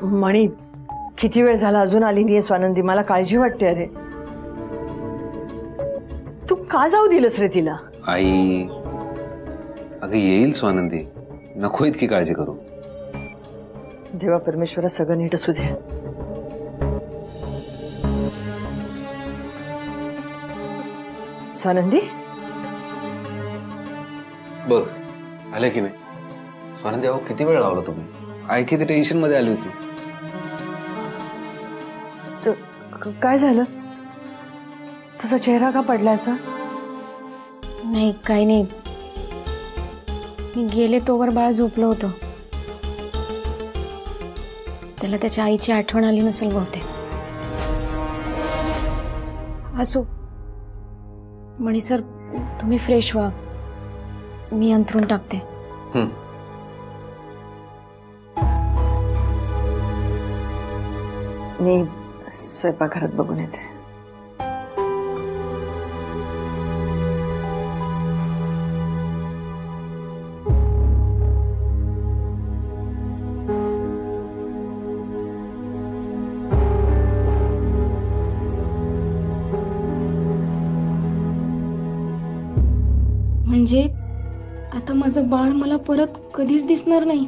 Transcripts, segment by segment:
मणी, किती वेळ झाला अजून आली नाहीये स्वानंदी, मला काळजी वाटते. अरे तू का जाऊ दिलंस रे तिला? आई, अगं येईल स्वानंदी, नको इतकी काळजी करू. देवा परमेश्वरा सगळं नीट असू दे. स्वानंदी बघ आले की नाही? स्वानंदी अहो किती वेळ लावला तुम्ही? आई किती टेन्शन मध्ये आली होती. काय झालं? तुझा चेहरा का पडला असा? नाही काही नाही, मी गेले तोवर बाळ झोपलं होतं. त्याला त्याच्या आईची आठवण आली नसेल बहुतेक. असो मणी सर, तुम्ही फ्रेश व्हा, मी अंथरून टाकते. मी स्वयंपाकघरात बघून येते. म्हणजे आता माझं बाळ मला परत कधीच दिसणार नाही.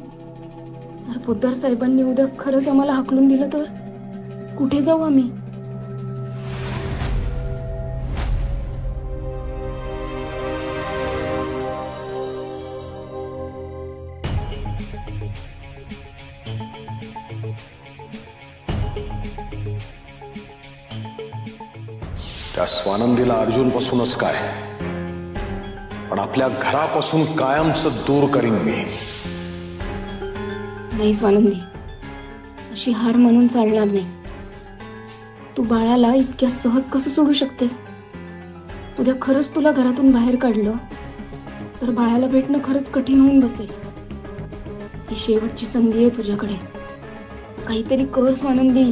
जर पोद्दार साहेबांनी उद्या खरंच आम्हाला हाकलून दिलं तर कुठे जाऊ आम्ही? त्या स्वानंदीला अर्जुन पासूनच काय, पण आपल्या घरापासून कायमचं दूर करीन मी. नाही स्वानंदी, अशी हार म्हणून चालणार नाही. तू बाळाला इतक्या सहज कसं सोडू शकतेस? उद्या खरंच तुला घरातून बाहेर काढलं तर बाळाला भेटणं खरंच कठीण होऊन बसेल. ही शेवटची संधी आहे तुझ्याकडे. काहीतरी कर स्वानंदी,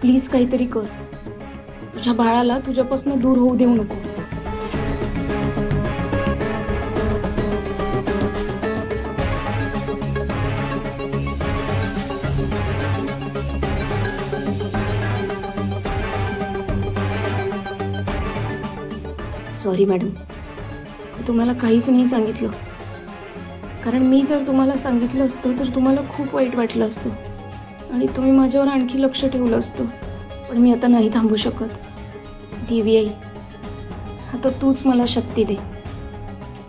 प्लीज काहीतरी कर. तुझ्या बाळाला तुझ्यापासून दूर होऊ देऊ नको. सॉरी मॅडम, तुम्हाला काहीच नाही सांगितलं. कारण मी जर तुम्हाला सांगितलं असतं तर तुम्हाला खूप वाईट वाटलं असतं आणि तुम्ही माझ्यावर आणखी लक्ष ठेवलं असतं. पण मी आता नाही थांबू शकत. देवी आई, आता तूच मला शक्ती दे.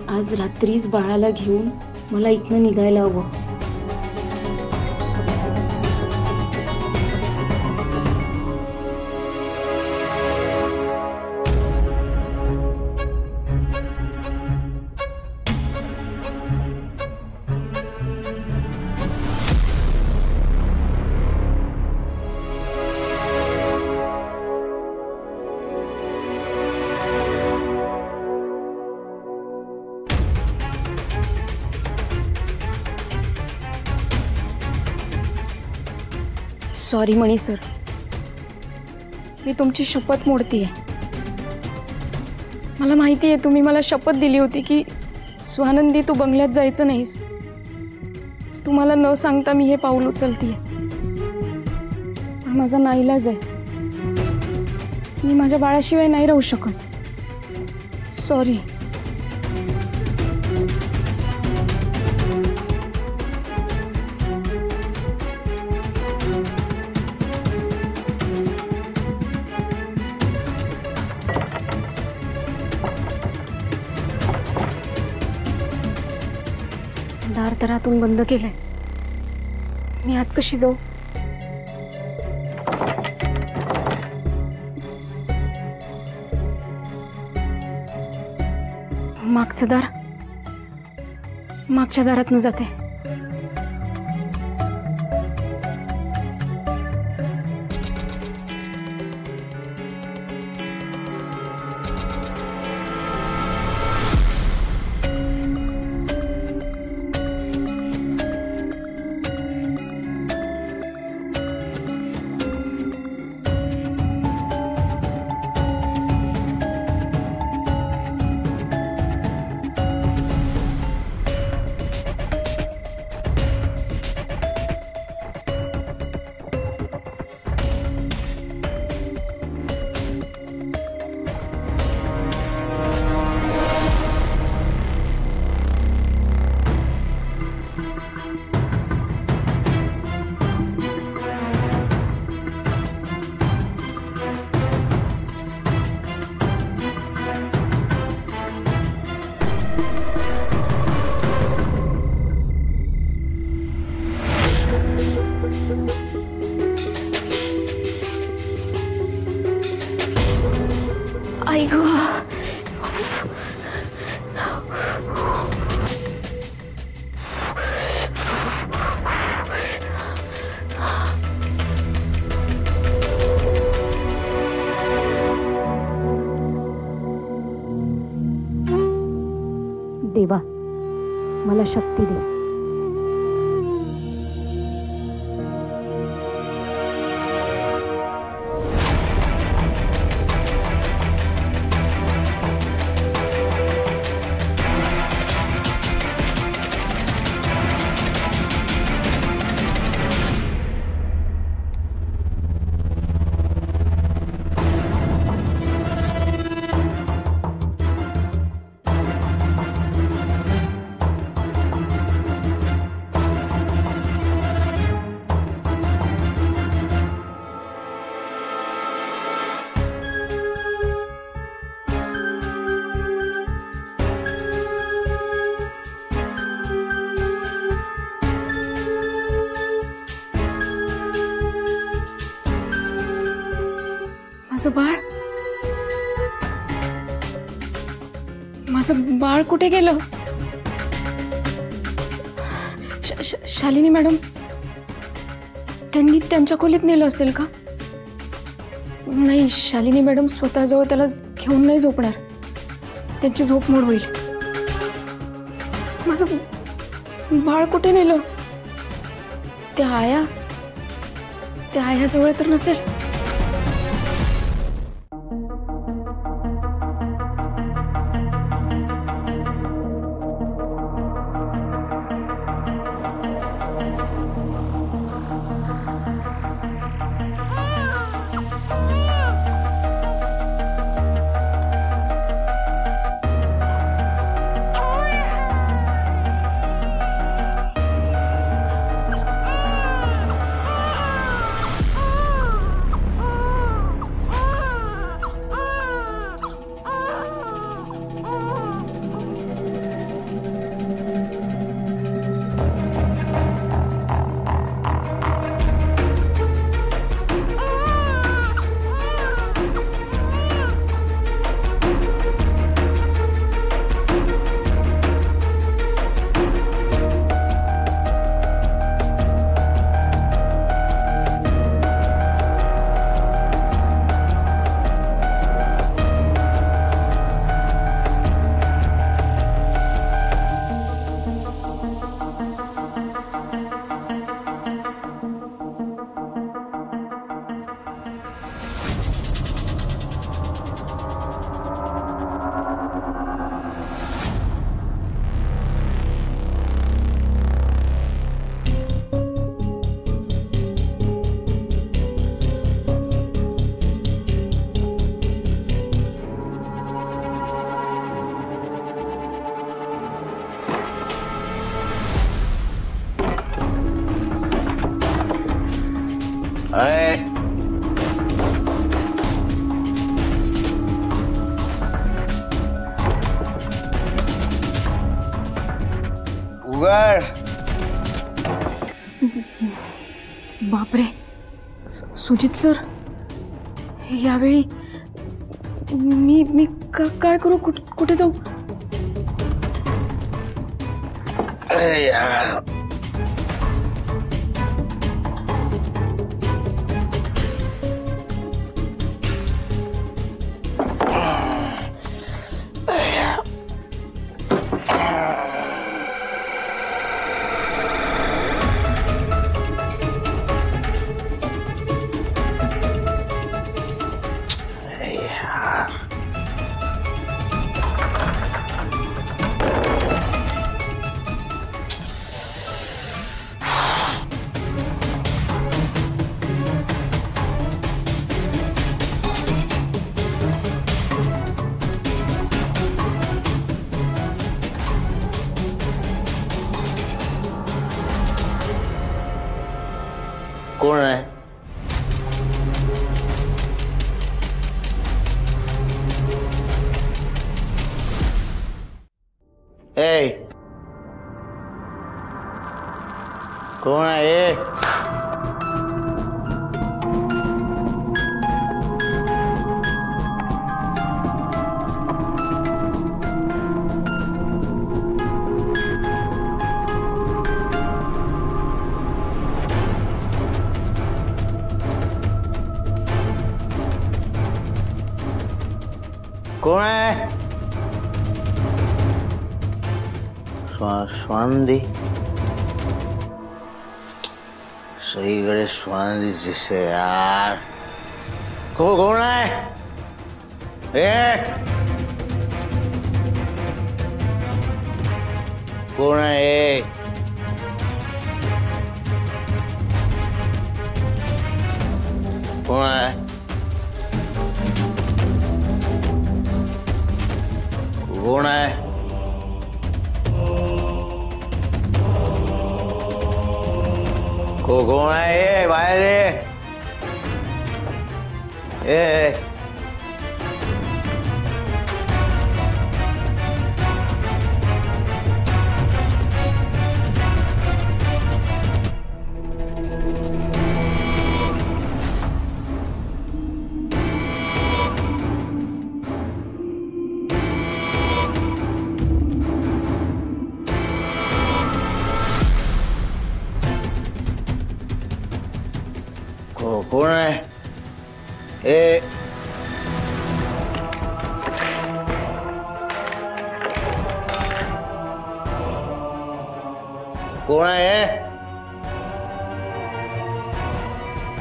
आज रात्रीच बाळाला घेऊन मला इथनं निघायला हवं. सॉरी मणी सर, मी तुमची शपथ मोडतीये. मला माहिती आहे तुम्ही मला शपथ दिली होती की स्वानंदी तू बंगल्यात जायचं नाहीस. तुम्हाला न सांगता मी हे पाऊल उचलतीये. पण माझा नाईलाज आहे. मी माझ्या बाळाशिवाय नाही राहू शकत. सॉरी. दार तर आतून बंद केलंय. मी आत कशी जाऊ? मागचं दार, मागच्या दारातून जाते. मला शक्ती दे. माझं बाळ कुठे गेलं? शालिनी मॅडम त्यांनी त्यांच्या खोलीत नेलं असेल का? नाही, शालिनी मॅडम स्वतःजवळ त्याला घेऊन नाही झोपणार, त्यांची झोप मोड होईल. माझं बाळ कुठे नेलं? त्या आयाजवळ तर नसेल. उघड. बापरे, सुजित सर, यावेळी मी काय करू? कुठे जाऊ? अरे यार, कोण आहे? ए, कोण आहे? कोण आहे? स्वानंदी सगळीकडे स्वानंदी दिसते यार. कोण आहे? कोण आहे? कोण आहे? कोण आहे? कोण आहे? बाहेर ये. कोण आहे?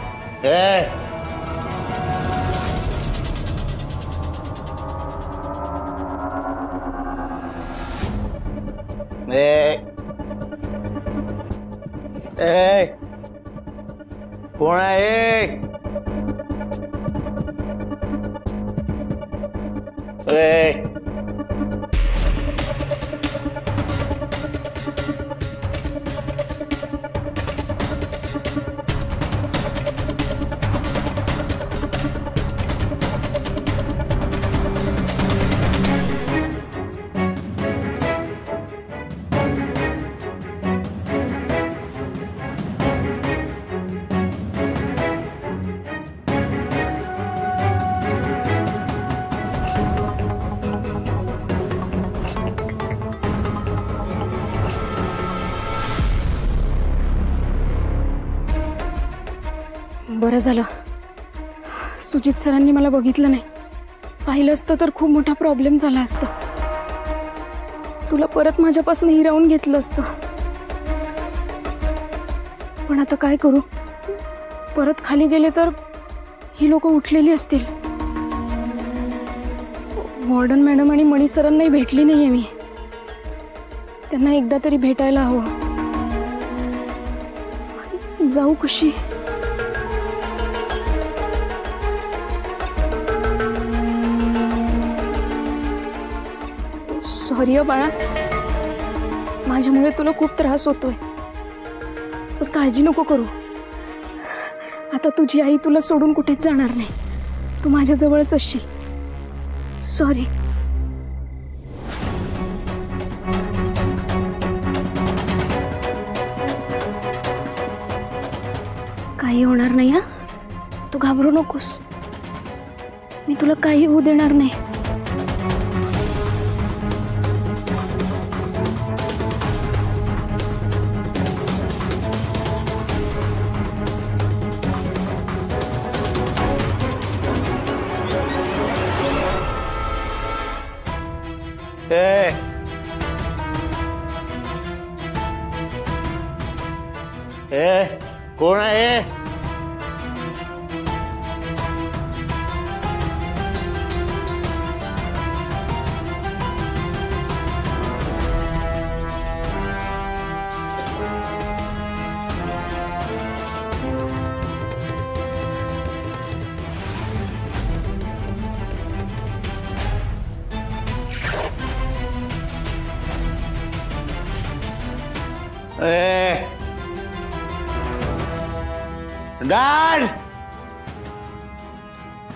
कोण आहे? कोण आहे? बरं झालं सुजित सरांनी मला बघितलं नाही. पाहिलं असतं तर खूप मोठा प्रॉब्लेम झाला असता. तुला परत माझ्यापासून हिरावून घेतलं असतं. पण आता काय करू? परत खाली गेले तर ही लोक उठलेली असतील. वॉर्डन मॅडम आणि मणी सरांनाही भेटली नाहीये मी. त्यांना एकदा तरी भेटायला हवं. जाऊ कशी? सॉरी बाळा, माझ्यामुळे तुला खूप त्रास होतोय. पण काळजी नको करू. आता तुझी आई तुला सोडून कुठेच जाणार नाही. तू माझ्या जवळच असशील. सॉरी. काही होणार नाही हा. तू घाबरू नकोस. मी तुला काही होऊ देणार नाही. कोण आहे? डॅड,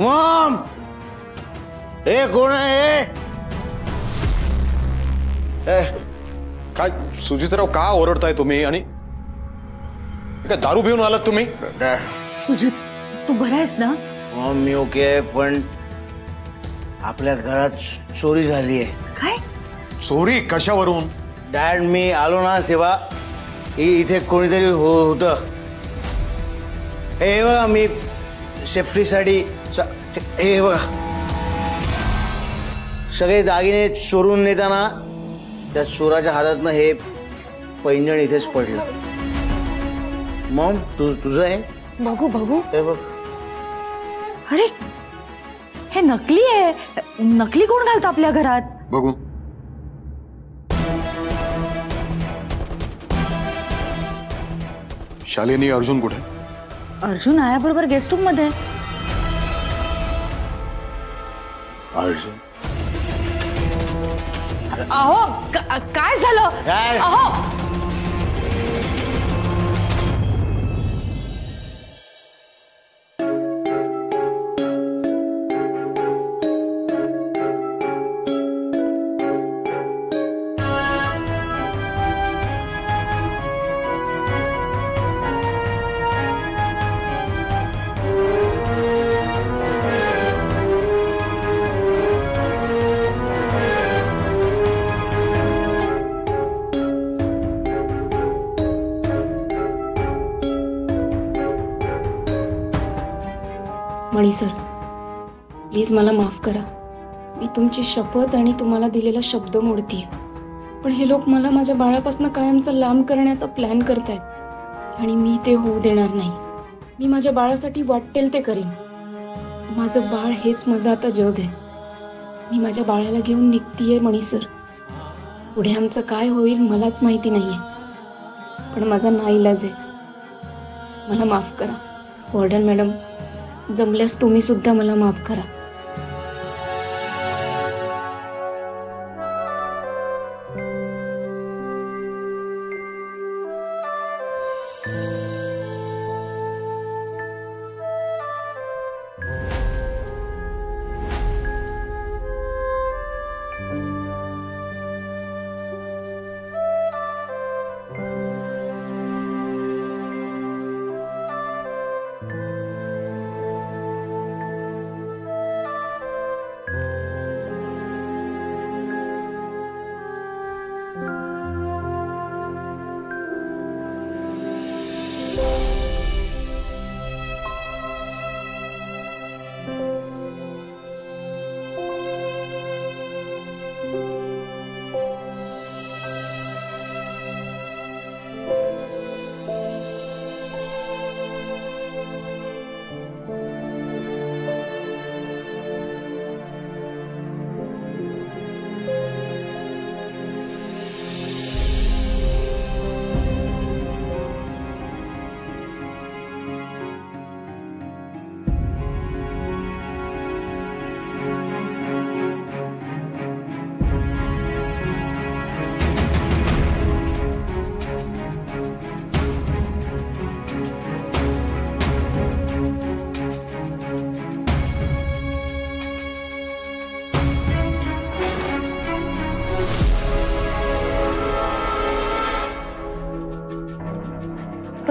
मॉम, कोण आहे? काय सुजितराव, का ओरडताय तुम्ही? आणि काय दारू पिऊन आलात तुम्ही? सुजित, तू बरा आहेस ना? मॉम, मी ओके आहे, पण आपल्या घरात चोरी झाली आहे. काय चोरी? कशावरून? डॅड, मी आलो ना तेव्हा इथे कोणीतरी होतं. हे बघा, मी सेफ्टीसाठी हे बघा, सगळे दागिने चोरून नेताना त्या चोराच्या हातातनं हे पैंजण इथेच पडलं. मॉम तुझं आहे? बघू बघू. हे बघ. अरे हे नकली आहे. नकली कोण घालतं आपल्या घरात? बघू. शालिनी, अर्जुन कुठे? अर्जुन आयाबरोबर गेस्ट रूम मध्ये. अर्जुन अहो काय झालं? काय? अहो मणी सर, प्लीज मला माफ करा. मी तुमची शपथ आणि तुम्हाला दिलेला शब्द मोडतीये. पण हे लोक मला माझ्या बाळापासून कायमचा लांब करण्याचा प्लॅन करतायत आणि मी ते होऊ देणार नाही. मी माझ्या बाळासाठी वाटेल ते करीन. माझं बाळ हेच माझं आता जग आहे. मी माझ्या बाळाला घेऊन निघतीये मणी सर. पुढे आमचं काय होईल मलाच माहिती नाहीये, पण माझा नाईलाज आहे. मला माफ करा. वॉर्डन मॅडम, जमल्यास तुम्ही सुद्धा मला माफ करा.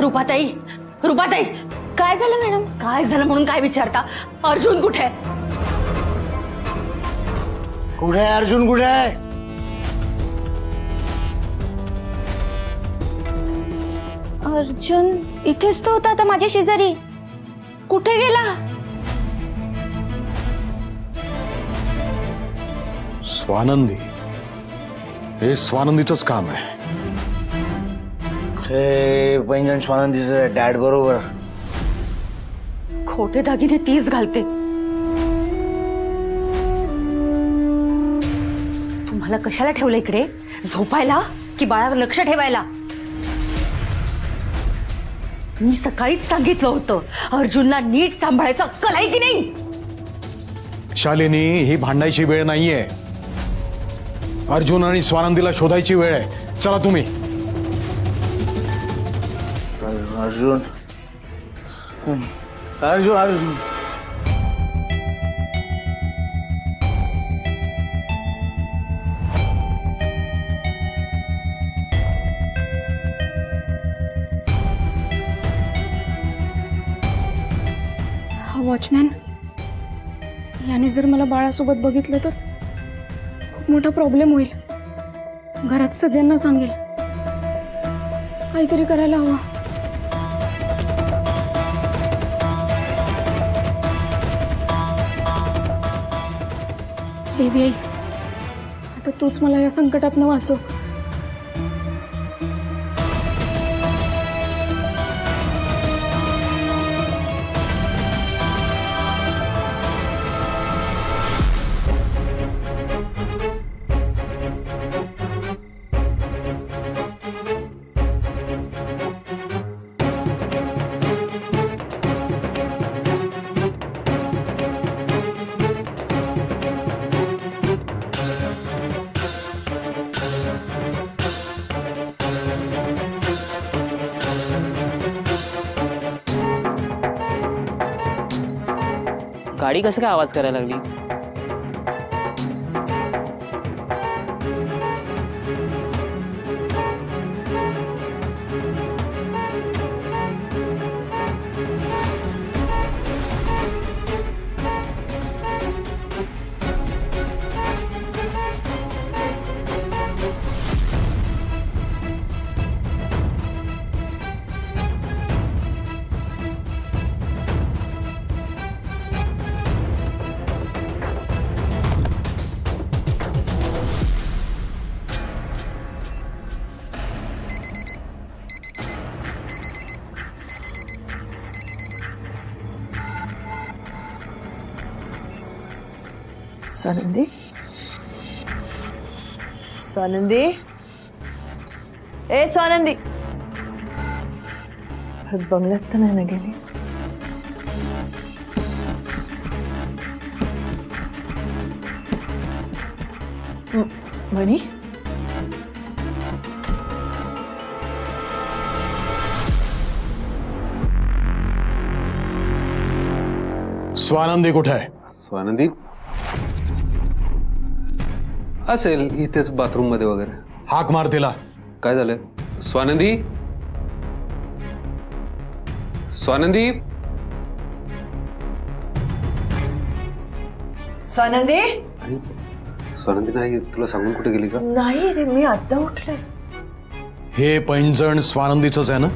रुपाताई, रुपाताई, काय झालं मॅडम? काय झालं म्हणून काय विचारता? अर्जुन कुठे? कुठे आहे अर्जुन? कुठे आहे? अर्जुन इथेच तो होता आता माझ्या शेजारी. कुठे गेला? स्वानंदी. हे स्वानंदीचंच काम आहे. हे पैंजण स्वानंदीचं डॅड बरोबर. खोटे दागिने तीच घालते. तुम्हाला कशाला ठेवलं इकडे? झोपायला की बाळावर लक्ष ठेवायला? मी सकाळीच सांगितलं होतं अर्जुनला नीट सांभाळायचं अक्कल आहे की नाही? शालिनी, ही भांडायची वेळ नाहीये. अर्जुन आणि स्वानंदीला शोधायची वेळ आहे. चला तुम्ही. अर्जुन अर्जुन अर्जुन वॉचमॅन, याने जर मला बाळासोबत बघितलं तर खूप मोठा प्रॉब्लेम होईल. घरात सगळ्यांना सांगेल. काहीतरी करायला हवं. देवी आई, आता तूच मला या संकटातनं वाचव. गाडी कसं काय आवाज करायला लागली? स्वानंदी, स्वानंदी, ए स्वानंदी, बंगल्यात तर नाही ना गेली? मणी, स्वानंदी कुठे आहे? स्वानंदी असेल इथेच बाथरूम मध्ये वगैरे. हाक मार तिला. काय झालंय? स्वानंदी, स्वानंदी, स्वानंदी. अरे, स्वानंदी नाही, तुला सांगून कुठे गेली का? नाही रे, मी आता उठले. हे पैंजण स्वानंदीचंच आहे ना?